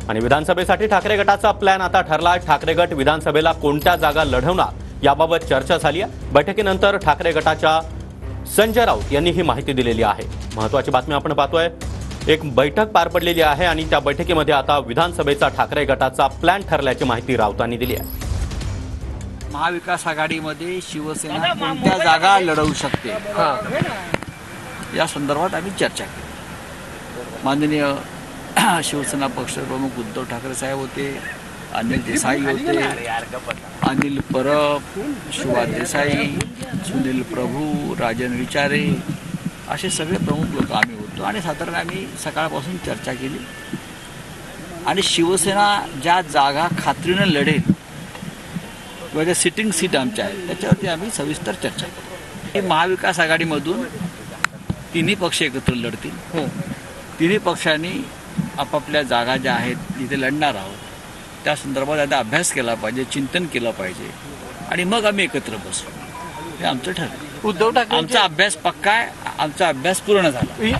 आणि विधानसभेसाठी ठाकरे गटाचा प्लॅन आता ठरला। ठाकरे गट विधानसभेला कोणत्या जागा लढवणार याबाबत चर्चा झाली आहे। बैठकीनंतर ठाकरे गटाच्या संजय राऊत यांनी ही माहिती दिलेली आहे। महत्त्वाची बातमी आपण पाहतोय, एक बैठक पार पडलेली आहे आणि त्या बैठकीमध्ये आता विधानसभेचा ठाकरे गटाचा प्लॅन ठरल्याची माहिती राऊतांनी दिली आहे। महाविकास आघाडीमध्ये शिवसेना कोणत्या जागा लढवू शकते या संदर्भात आम्ही चर्चा केली। माननीय शिवसेना पक्षप्रमुख उद्धव ठाकरे साहेब होते, अनिल देसाई होते, अनिल परब, शिवा देसाई, सुनील प्रभू, राजन विचारे असे सगळे प्रमुख लोक आम्ही होतो आणि साधारण आम्ही सकाळपासून चर्चा केली आणि शिवसेना ज्या जागा खात्रीनं लढेल किंवा ज्या सिटिंग सीट आमच्या आहेत त्याच्यावरती आम्ही सविस्तर चर्चा करू। महाविकास आघाडीमधून तिन्ही पक्ष एकत्र लढतील। तिन्ही पक्षांनी आपापल्या जागा ज्या आहेत जिथे लढणार आहोत त्या संदर्भात आता अभ्यास केला पाहिजे, चिंतन केलं पाहिजे आणि मग आम्ही एकत्र बसू, हे आमचं ठरलं। उद्धव ठाकरे आमचा अभ्यास पक्का आहे, आमचा अभ्यास पूर्ण झाला।